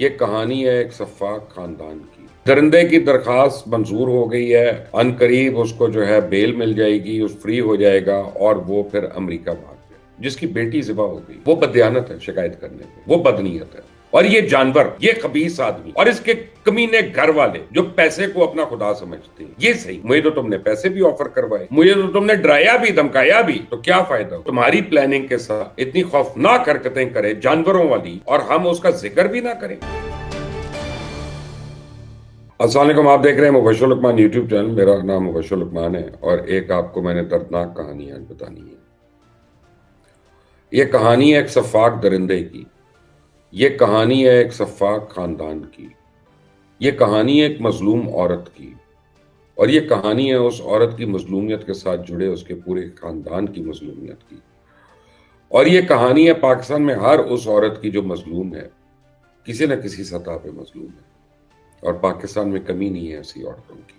یہ کہانی ہے ایک سفاک خاندان کی۔ درندے کی درخواست منظور ہو گئی ہے، ان قریب اس کو جو ہے بیل مل جائے گی، اس فری ہو جائے گا اور وہ پھر امریکہ بھاگ جائے گا۔ جس کی بیٹی ذبح ہو گئی، وہ بددیانت ہے شکایت کرنے میں، وہ بدنیت ہے، اور یہ جانور، یہ خبیث آدمی اور اس کے کمینے گھر والے جو پیسے کو اپنا خدا سمجھتے ہیں، یہ صحیح، مجھے تو تم نے پیسے بھی آفر کروائے، مجھے تو تم نے ڈرایا بھی، دھمکایا بھی، تو کیا فائدہ؟ تمہاری پلاننگ کے ساتھ اتنی خوفناک حرکتیں کرے جانوروں والی اور ہم اس کا ذکر بھی نہ کریں۔ السلام علیکم، آپ دیکھ رہے ہیں مبشر لقمان یوٹیوب چینل۔ میرا نام مبشر لقمان ہے اور ایک آپ کو میں نے دردناک کہانی آج بتانی ہے۔ یہ کہانی ہے ایک سفاک درندے کی، یہ کہانی ہے ایک سفاک خاندان کی، یہ کہانی ہے ایک مظلوم عورت کی، اور یہ کہانی ہے اس عورت کی مظلومیت کے ساتھ جڑے اس کے پورے خاندان کی مظلومیت کی، اور یہ کہانی ہے پاکستان میں ہر اس عورت کی جو مظلوم ہے، کسی نہ کسی سطح پہ مظلوم ہے، اور پاکستان میں کمی نہیں ہے ایسی عورتوں کی۔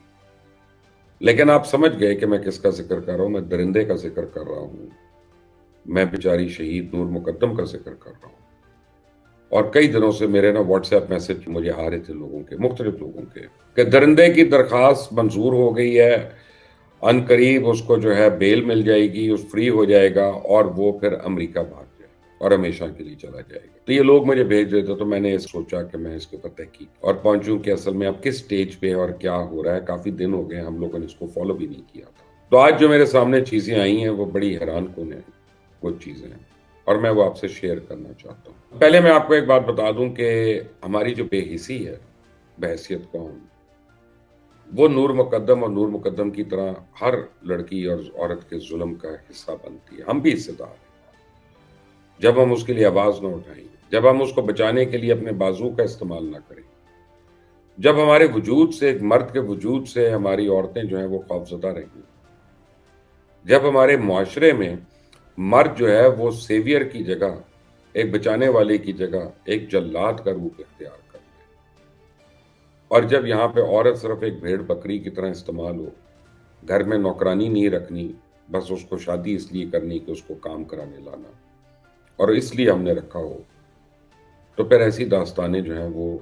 لیکن آپ سمجھ گئے کہ میں کس کا ذکر کر رہا ہوں، میں درندے کا ذکر کر رہا ہوں، میں بیچاری شہید نور مقدم کا ذکر کر رہا ہوں۔ اور کئی دنوں سے میرے واٹس ایپ میسج مجھے آ رہے تھے لوگوں کے، مختلف لوگوں کے، کہ درندے کی درخواست منظور ہو گئی ہے، ان قریب اس کو جو ہے بیل مل جائے گی، اس فری ہو جائے گا اور وہ پھر امریکہ بھاگ جائے گا اور ہمیشہ کے لیے چلا جائے گا۔ تو یہ لوگ مجھے بھیج رہے تھے، تو میں نے سوچا کہ میں اس کے اوپر تحقیق اور پہنچوں کہ اصل میں اب کس سٹیج پہ اور کیا ہو رہا ہے۔ کافی دن ہو گئے ہم لوگوں نے اس کو فالو بھی نہیں کیا تھا۔ تو آج جو میرے سامنے چیزیں آئی ہیں وہ بڑی حیران کن ہیں، کچھ چیزیں ہیں، اور میں وہ آپ سے شیئر کرنا چاہتا ہوں۔ پہلے میں آپ کو ایک بات بتا دوں کہ ہماری جو بے حسی ہے بحیثیت قوم، وہ نور مقدم اور نور مقدم کی طرح ہر لڑکی اور عورت کے ظلم کا حصہ بنتی ہے۔ ہم بھی حصے دار ہیں جب ہم اس کے لیے آواز نہ اٹھائیں، جب ہم اس کو بچانے کے لیے اپنے بازو کا استعمال نہ کریں، جب ہمارے وجود سے، ایک مرد کے وجود سے ہماری عورتیں جو ہیں وہ خوفزدہ رہیں، جب ہمارے معاشرے میں مرد جو ہے وہ سیویئر کی جگہ، ایک بچانے والے کی جگہ ایک جلاد کا روپ اختیار کر لے، اور جب یہاں پہ عورت صرف ایک بھیڑ بکری کی طرح استعمال ہو، گھر میں نوکرانی نہیں رکھنی، بس اس کو شادی اس لیے کرنی کہ اس کو کام کرانے لانا، اور اس لیے ہم نے رکھا ہو، تو پھر ایسی داستانیں جو ہیں وہ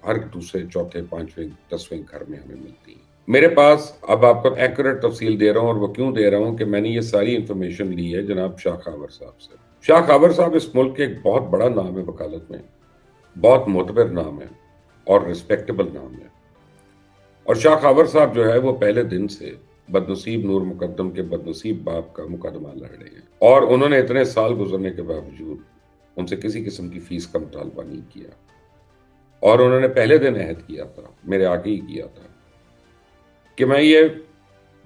ہر دوسرے، چوتھے، پانچویں، 10ویں گھر میں ہمیں ملتی ہیں۔ میرے پاس اب آپ کو ایکوریٹ تفصیل دے رہا ہوں، اور وہ کیوں دے رہا ہوں کہ میں نے یہ ساری انفارمیشن لی ہے جناب شاہ خاور صاحب سے۔ شاہ خاور صاحب اس ملک کے ایک بہت بڑا نام ہے وکالت میں، بہت معتبر نام ہے اور ریسپیکٹیبل نام ہے، اور شاہ خاور صاحب جو ہے وہ پہلے دن سے بدنصیب نور مقدم کے بدنصیب باپ کا مقدمہ لڑ رہے ہیں، اور انہوں نے اتنے سال گزرنے کے باوجود ان سے کسی قسم کی فیس کا مطالبہ نہیں کیا، اور انہوں نے پہلے دن عہد کیا تھا، میرے آگے ہی کیا تھا، کہ میں یہ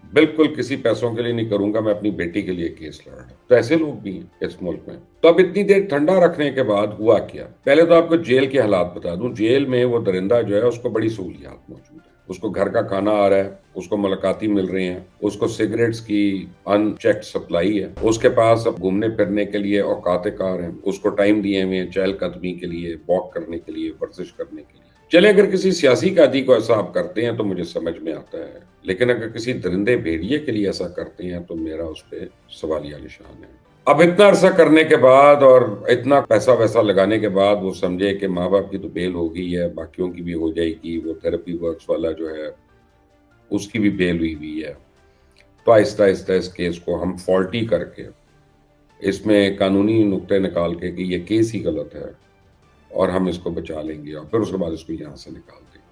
بالکل کسی پیسوں کے لیے نہیں کروں گا، میں اپنی بیٹی کے لیے کیس لڑ رہا ہوں۔ تو ایسے لوگ بھی ہیں اس ملک میں۔ تو اب اتنی دیر ٹھنڈا رکھنے کے بعد ہوا کیا؟ پہلے تو آپ کو جیل کے حالات بتا دوں۔ جیل میں وہ درندہ جو ہے اس کو بڑی سہولیات موجود ہے، اس کو گھر کا کھانا آ رہا ہے، اس کو ملاقاتی مل رہے ہیں، اس کو سگریٹس کی ان چیکڈ سپلائی ہے، اس کے پاس اب گھومنے پھرنے کے لیے اوقات کار ہیں، اس کو ٹائم دیے ہوئے ہیں چہل قدمی کے لیے، واک کرنے کے لیے، ورزش کرنے کے لیے۔ چلے اگر کسی سیاسی قیدی کو ایسا آپ کرتے ہیں تو مجھے سمجھ میں آتا ہے، لیکن اگر کسی درندے بھیڑیے کے لیے ایسا کرتے ہیں تو میرا اس پہ سوالیہ نشان ہے۔ اب اتنا عرصہ کرنے کے بعد اور اتنا پیسہ ویسا لگانے کے بعد وہ سمجھے کہ ماں باپ کی تو بیل ہو گئی ہے، باقیوں کی بھی ہو جائے گی، وہ تھراپی ورکس والا جو ہے اس کی بھی بیل ہوئی ہے، تو آہستہ آہستہ اس کیس کو ہم فالٹی کر کے، اس میں قانونی نقطے نکال کے کہ یہ کیس ہی غلط ہے اور ہم اس کو بچا لیں گے، اور پھر اس کے بعد اس کو یہاں سے نکال دیں گے۔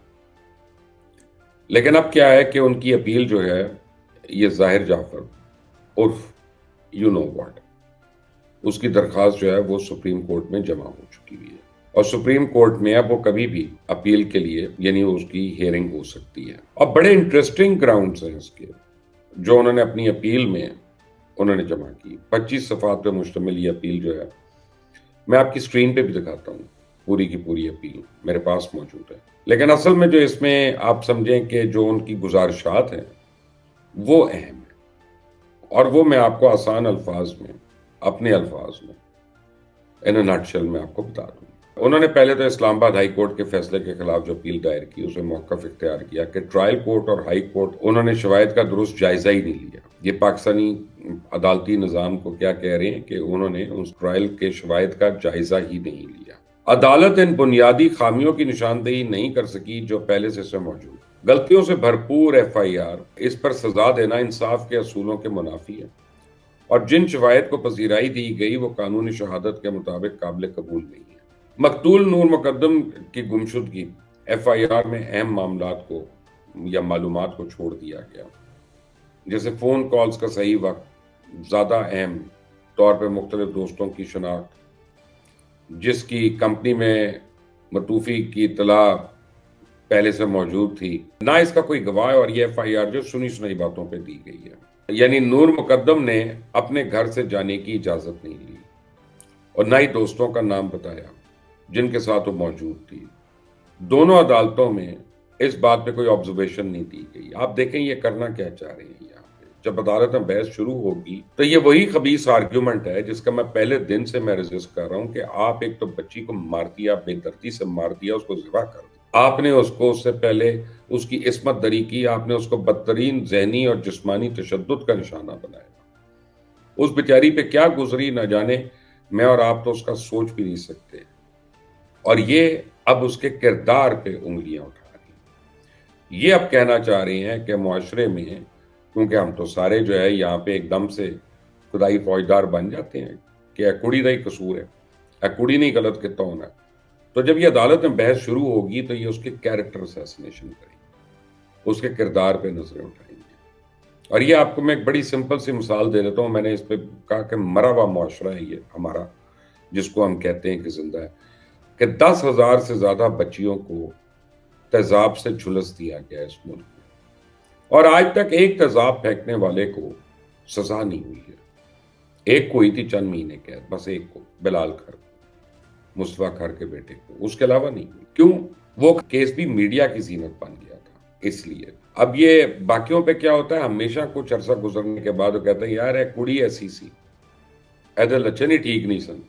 لیکن اب کیا ہے کہ ان کی اپیل جو ہے، یہ ظاہر جعفر عرف یو نو واٹ، اس کی درخواست جو ہے وہ سپریم کورٹ میں جمع ہو چکی ہوئی ہے، اور سپریم کورٹ میں اب وہ کبھی بھی اپیل کے لیے یعنی اس کی ہیئرنگ ہو سکتی ہے۔ اب بڑے انٹرسٹنگ گراؤنڈز ہیں اس کے جو انہوں نے اپنی اپیل میں انہوں نے جمع کی۔ 25 صفحات پہ مشتمل یہ اپیل جو ہے، میں آپ کی سکرین پہ بھی دکھاتا ہوں، پوری کی پوری اپیل میرے پاس موجود ہے۔ لیکن اصل میں جو اس میں آپ سمجھیں کہ جو ان کی گزارشات ہیں وہ اہم ہیں، اور وہ میں آپ کو آسان الفاظ میں، اپنے الفاظ میں، ان نٹ شیل میں آپ کو بتا دوں۔ انہوں نے پہلے تو اسلام آباد ہائی کورٹ کے فیصلے کے خلاف جو اپیل دائر کی، اسے موقف اختیار کیا کہ ٹرائل کورٹ اور ہائی کورٹ انہوں نے شواہد کا درست جائزہ ہی نہیں لیا۔ یہ پاکستانی عدالتی نظام کو کیا کہہ رہے ہیں کہ انہوں نے اس ٹرائل کے شواہد کا جائزہ ہی نہیں لیا۔ عدالت ان بنیادی خامیوں کی نشاندہی نہیں کر سکی جو پہلے سے اس میں موجود، غلطیوں سے بھرپور ایف آئی آر، اس پر سزا دینا انصاف کے اصولوں کے منافی ہے، اور جن شواہد کو پذیرائی دی گئی وہ قانونی شہادت کے مطابق قابل قبول نہیں ہے۔ مقتول نور مقدم کی گمشدگی ایف آئی آر میں اہم معاملات کو یا معلومات کو چھوڑ دیا گیا، جیسے فون کالز کا صحیح وقت، زیادہ اہم طور پہ مختلف دوستوں کی شناخت، جس کی کمپنی میں متوفی کی اطلاع پہلے سے موجود تھی، نہ اس کا کوئی گواہ، اور یہ ایف آئی آر جو سنی سنائی باتوں پہ دی گئی ہے۔ یعنی نور مقدم نے اپنے گھر سے جانے کی اجازت نہیں لی اور نہ ہی دوستوں کا نام بتایا جن کے ساتھ وہ موجود تھی۔ دونوں عدالتوں میں اس بات پہ کوئی آبزرویشن نہیں دی گئی۔ آپ دیکھیں یہ کرنا کیا چاہ رہے ہیں یہاں پہ۔ جب عدالت میں بحث شروع ہوگی تو یہ وہی خبیث آرگیومنٹ ہے جس کا میں پہلے دن سے میں ریزسٹ کر رہا ہوں کہ آپ ایک تو بچی کو مار دیا، بے دردی سے مار دیا، اس کو ذبح کر دیا، آپ نے اس کو اس سے پہلے اس کی عصمت دری کی، آپ نے اس کو بدترین ذہنی اور جسمانی تشدد کا نشانہ بنایا۔ اس بیچاری پہ کیا گزری نہ جانے، میں اور آپ تو اس کا سوچ بھی نہیں سکتے، اور یہ اب اس کے کردار پہ انگلیاں اٹھا رہی ہیں۔ یہ اب کہنا چاہ رہی ہیں کہ معاشرے میں، کیونکہ ہم تو سارے جو ہے یہاں پہ ایک دم سے خدائی فوجدار بن جاتے ہیں کہ اے کڑی دا ہی قصور ہے، اے کڑی نہیں غلط کتا ہونا ہے، تو جب یہ عدالت میں بحث شروع ہوگی تو یہ اس کے کیریکٹر اسیسینیشن کریں گے، اس کے کردار پہ نظریں اٹھائیں گے۔ اور یہ آپ کو میں ایک بڑی سمپل سی مثال دے دیتا ہوں، میں نے اس پہ کہا کہ مرا ہوا معاشرہ ہے یہ ہمارا، جس کو ہم کہتے ہیں کہ زندہ ہے، کہ 10,000 سے زیادہ بچیوں کو تیزاب سے جھلس دیا گیا اس ملک میں، اور آج تک ایک تیزاب پھینکنے والے کو سزا نہیں ہوئی ہے۔ ایک کو ہوئی تھی چند مہینے قید، بس ایک کو، بلال کھر کو، مصطفیٰ کھر کے بیٹے کو، اس کے علاوہ نہیں ہوئی۔ کیوں؟ وہ کیس بھی میڈیا کی زینت بن گیا تھا، اس لیے۔ اب یہ باقیوں پہ کیا ہوتا ہے، ہمیشہ کچھ عرصہ گزرنے کے بعد وہ کہتا ہے یار اے کڑی ایسی سی ایدے لچن ہی ٹھیک نہیں سن،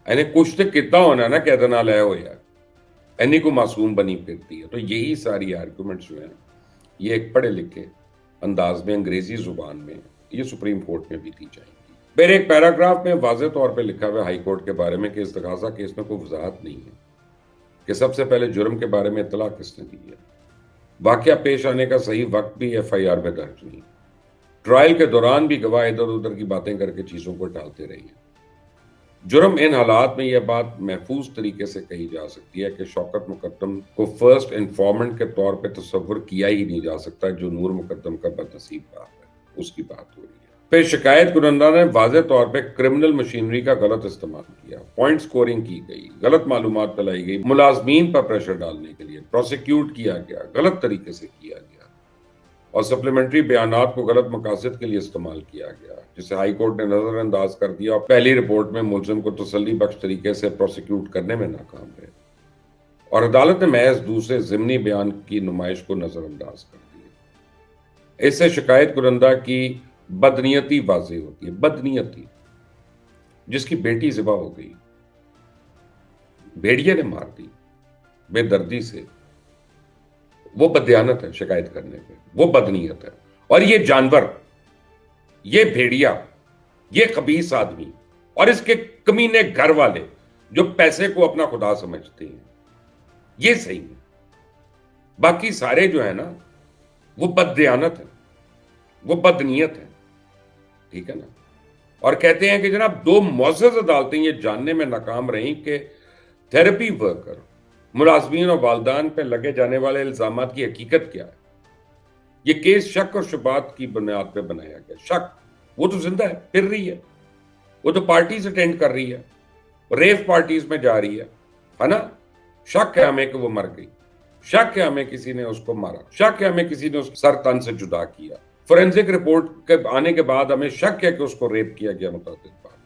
اینی کچھ تو کتا ہونا نا کہ ایدے نال اے ہویا، اینی کو معصوم بنی پھرتی ہے۔ تو یہی ساری آرگومنٹس جو ہیں یہ ایک پڑھے لکھے انداز میں انگریزی زبان میں یہ سپریم کورٹ میں بھی دی جائیں گی۔ پھر ایک پیراگراف میں واضح طور پہ لکھا ہوا ہے ہائی کورٹ کے بارے میں کہ استغاثہ کیس میں کوئی وضاحت نہیں ہے کہ سب سے پہلے جرم کے بارے میں اطلاع کس نے دی ہے، واقعہ پیش آنے کا صحیح وقت بھی ایف آئی آر میں درج نہیں، ٹرائل کے دوران بھی گواہ ادھر ادھر کی باتیں کر کے چیزوں کو ٹالتے رہے ہیں۔ جرم ان حالات میں یہ بات محفوظ طریقے سے کہی جا سکتی ہے کہ شوکت مقدم کو فرسٹ انفارمنٹ کے طور پہ تصور کیا ہی نہیں جا سکتا، جو نور مقدم کا بدنصیب باپ ہے، اس کی بات ہو رہی ہے۔ پھر شکایت کنندہ نے واضح طور پہ کرمنل مشینری کا غلط استعمال کیا، پوائنٹ سکورنگ کی گئی، غلط معلومات پلائی گئی، ملازمین پر پریشر ڈالنے کے لیے پروسیکیوٹ کیا گیا، غلط طریقے سے کیا گیا، اور سپلیمنٹری بیانات کو غلط مقاصد کے لیے استعمال کیا گیا، جسے ہائی کورٹ نے نظر انداز کر دیا اور پہلی رپورٹ میں ملزم کو تسلی بخش طریقے سے پروسیکیوٹ کرنے میں ناکام رہے، اور عدالت نے محض دوسرے ضمنی بیان کی نمائش کو نظر انداز کر دیا۔ اس سے شکایت کنندہ کی بدنیتی واضح ہوتی ہے، بدنیتی، جس کی بیٹی ذبح ہو گئی، بھیڑیے نے مار دی بے دردی سے، وہ بددیانت ہے شکایت کرنے پہ، وہ بدنیت ہے۔ اور یہ جانور، یہ بھیڑیا، یہ خبیث آدمی اور اس کے کمینے گھر والے جو پیسے کو اپنا خدا سمجھتے ہیں، یہ صحیح ہے۔ باقی سارے جو ہیں نا وہ بددیانت ہیں، وہ بدنیت ہیں، ٹھیک ہے نا۔ اور کہتے ہیں کہ جناب 2 معزز عدالتیں یہ جاننے میں ناکام رہیں کہ تھراپی ورکر، ملازمین اور والدین پہ لگے جانے والے الزامات کی حقیقت کیا ہے۔ یہ کیس شک اور شبہات کی بنیاد پہ بنایا گیا۔ شک، وہ تو زندہ ہے، پھر رہی ہے، وہ تو پارٹیز اٹینڈ کر رہی ہے، ریف پارٹیز میں جا رہی ہے نا۔ شک ہے ہمیں کہ وہ مر گئی، شک ہے ہمیں کسی نے اس کو مارا، شک ہے ہمیں کسی نے اس سر تن سے جدا کیا، فورینزک رپورٹ کے آنے کے بعد ہمیں شک ہے کہ اس کو ریپ کیا گیا متعدد بار،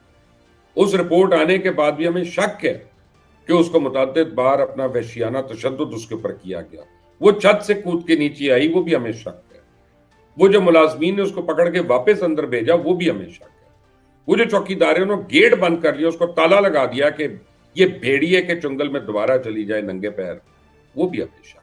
اس رپورٹ آنے کے بعد بھی ہمیں شک ہے کہ اس کو متعدد بار اپنا وحشیانہ تشدد اس کے اوپر کیا گیا، وہ چھت سے کود کے نیچے آئی، وہ بھی ہمیں شک ہے، وہ جو ملازمین نے اس کو پکڑ کے واپس اندر بھیجا وہ بھی ہمیں شک ہے، وہ جو چوکیداروں نے گیٹ بند کر لیا، اس کو تالا لگا دیا کہ یہ بھیڑیے کے چنگل میں دوبارہ چلی جائے ننگے پیر، وہ بھی ہمیں شک ہے۔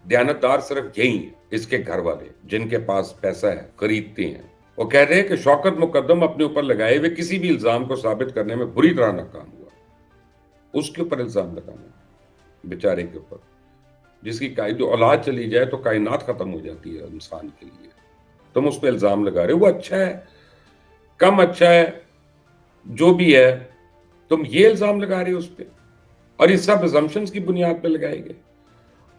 دیانتدار صرف یہی ہیں، اس کے گھر والے جن کے پاس پیسہ ہے، خریدتے ہیں۔ وہ کہہ رہے ہیں کہ شوکت مقدم اپنے اوپر لگائے ہوئے کسی بھی الزام کو ثابت کرنے میں بری طرح ناکام ہوا، اس کے اوپر الزام لگانا بیچارے کے اوپر، جس کی جو اولاد چلی جائے تو کائنات ختم ہو جاتی ہے انسان کے لیے، تم اس پہ الزام لگا رہے ہو۔ وہ اچھا ہے، کم اچھا ہے، جو بھی ہے، تم یہ الزام لگا رہے ہو اس پہ، اور یہ سب assumptions کی بنیاد پہ لگائے گئے،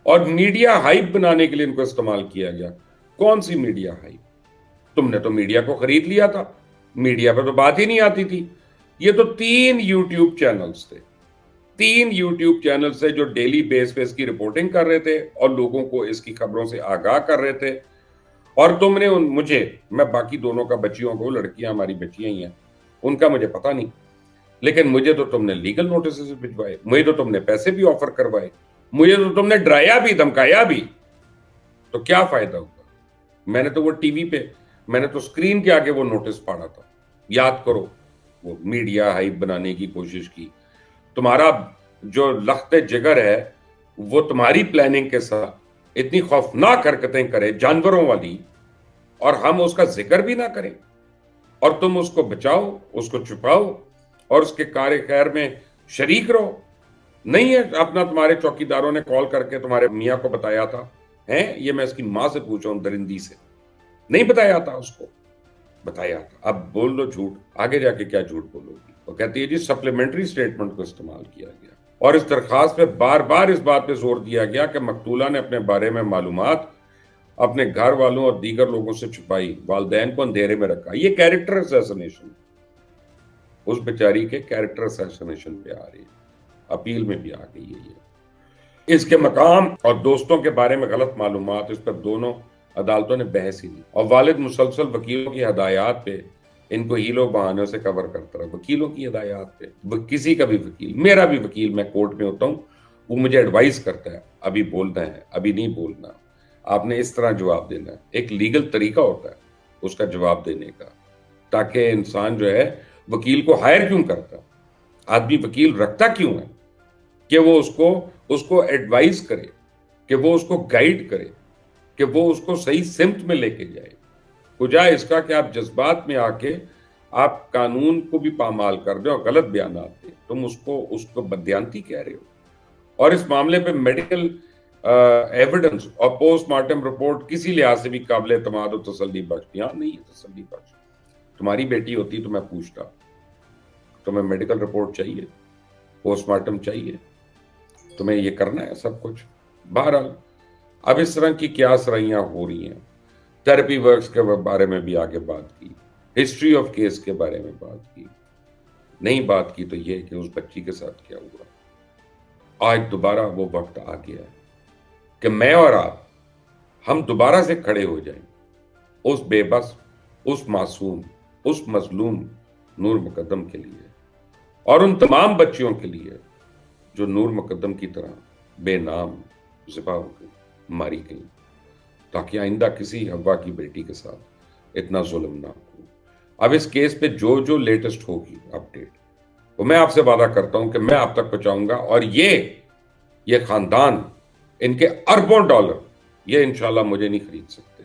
اور میڈیا ہائپ بنانے کے لیے ان کو استعمال کیا گیا۔ کون سی میڈیا ہائپ؟ تم نے تو میڈیا کو خرید لیا تھا، میڈیا پہ تو بات ہی نہیں آتی تھی۔ یہ تو 3 یوٹیوب چینلز تھے، 3 یوٹیوب چینلز تھے جو ڈیلی بیس پہ اس کی رپورٹنگ کر رہے تھے اور لوگوں کو اس کی خبروں سے آگاہ کر رہے تھے۔ اور تم نے مجھے، میں باقی دونوں کا بچیوں کو، لڑکیاں ہماری بچیاں ہی ہیں، ان کا مجھے پتہ نہیں، لیکن مجھے تو تم نے لیگل نوٹسز بھجوائے، مجھے تو تم نے پیسے بھی آفر کروائے، مجھے تو تم نے ڈرایا بھی، دھمکایا بھی، تو کیا فائدہ ہوگا؟ میں نے تو وہ ٹی وی پہ، میں نے تو اسکرین کے آگے وہ نوٹس پاڑا تھا۔ یاد کرو، وہ میڈیا ہائپ بنانے کی کوشش کی۔ تمہارا جو لخت جگر ہے وہ تمہاری پلاننگ کے ساتھ اتنی خوفناک حرکتیں کرے جانوروں والی، اور ہم اس کا ذکر بھی نہ کریں، اور تم اس کو بچاؤ، اس کو چھپاؤ، اور اس کے کار خیر میں شریک رہو۔ نہیں ہے اپنا، تمہارے چوکیداروں نے کال کر کے تمہارے میاں کو بتایا تھا، ہیں یہ میں اس کی ماں سے پوچھا ہوں درندی سے، نہیں بتایا تھا اس کو، بتایا تھا۔ اب بول دو جھوٹ، آگے جا کے کیا جھوٹ بولو گی؟ وہ کہتی ہے جی سپلیمنٹری سٹیٹمنٹ کو استعمال کیا گیا، اور اس درخواست پہ بار بار اس بات پہ زور دیا گیا کہ مقتولہ نے اپنے بارے میں معلومات اپنے گھر والوں اور دیگر لوگوں سے چھپائی، والدین کو اندھیرے میں رکھا۔ یہ کیریکٹر اسیسنیشن، اس بیچاری کے کیریکٹر اسیسنیشن پہ آ رہی ہے، اپیل میں بھی آ گئی ہے یہ۔ اس کے مقام اور دوستوں کے بارے میں غلط معلومات، اس پر دونوں عدالتوں نے بحث ہی نہیں، اور والد مسلسل وکیلوں کی ہدایات پہ ان کو ہیلوں بہانوں سے کور کرتا رہا۔ وکیلوں کی ہدایات پہ، کسی کا بھی وکیل، میرا بھی وکیل، میں کورٹ میں ہوتا ہوں، وہ مجھے ایڈوائز کرتا ہے ابھی بولنا ہے، ابھی نہیں بولنا، آپ نے اس طرح جواب دینا ہے۔ ایک لیگل طریقہ ہوتا ہے اس کا جواب دینے کا، تاکہ انسان جو ہے وکیل کو ہائر کیوں کرتا، آدمی وکیل رکھتا کیوں ہے، کہ وہ اس کو ایڈوائز کرے، کہ وہ اس کو گائیڈ کرے، کہ وہ اس کو صحیح سمت میں لے کے جائے، بجائے اس کا کہ آپ جذبات میں آ کے آپ قانون کو بھی پامال کر دیں اور غلط بیانات دیں۔ تم اس کو بددیانتی کہہ رہے ہو۔ اور اس معاملے پہ میڈیکل ایویڈنس اور پوسٹ مارٹم رپورٹ کسی لحاظ سے بھی قابل اعتماد و تسلی بخش، یہاں نہیں ہے تسلی بخش۔ تمہاری بیٹی ہوتی تو میں پوچھتا، تمہیں میڈیکل رپورٹ چاہیے، پوسٹ مارٹم چاہیے، تمہیں یہ کرنا ہے سب کچھ۔ بہرحال اب اس طرح کی کیا سرائیاں ہو رہی ہیں۔ تھراپی ورکس کے بارے میں بھی آگے بات کی، ہسٹری آف کیس کے بارے میں بات کی، نہیں بات کی تو یہ کہ اس بچی کے ساتھ کیا ہوا۔ آج دوبارہ وہ وقت آ گیا ہے کہ میں اور آپ، ہم دوبارہ سے کھڑے ہو جائیں اس بے بس، اس معصوم، اس مظلوم نور مقدم کے لیے، اور ان تمام بچیوں کے لیے جو نور مقدم کی طرح بے نام ذبح ہو گئی، ماری گئی، تاکہ آئندہ کسی حوا کی بیٹی کے ساتھ اتنا ظلم نہ ہو۔ اب اس کیس پہ جو لیٹسٹ ہوگی اپڈیٹ، وہ میں آپ سے وعدہ کرتا ہوں کہ میں آپ تک پہنچاؤں گا، اور یہ خاندان، ان کے اربوں ڈالر، یہ انشاءاللہ مجھے نہیں خرید سکتے،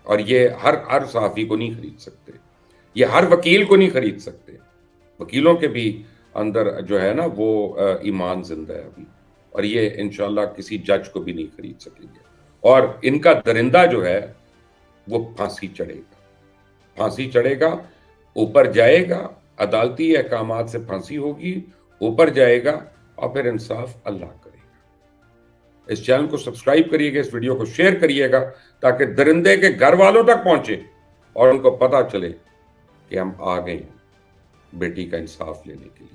اور یہ ہر صحافی کو نہیں خرید سکتے، یہ ہر وکیل کو نہیں خرید سکتے۔ وکیلوں کے بھی اندر جو ہے نا وہ ایمان زندہ ہے ابھی، اور یہ انشاءاللہ کسی جج کو بھی نہیں خرید سکیں گے۔ اور ان کا درندہ جو ہے وہ پھانسی چڑھے گا، پھانسی چڑھے گا، اوپر جائے گا، عدالتی احکامات سے پھانسی ہوگی، اوپر جائے گا، اور پھر انصاف اللہ کرے گا۔ اس چینل کو سبسکرائب کریے گا، اس ویڈیو کو شیئر کریے گا، تاکہ درندے کے گھر والوں تک پہنچے اور ان کو پتا چلے کہ ہم آ گئے ہیں بیٹی کا انصاف لینے کے لیے۔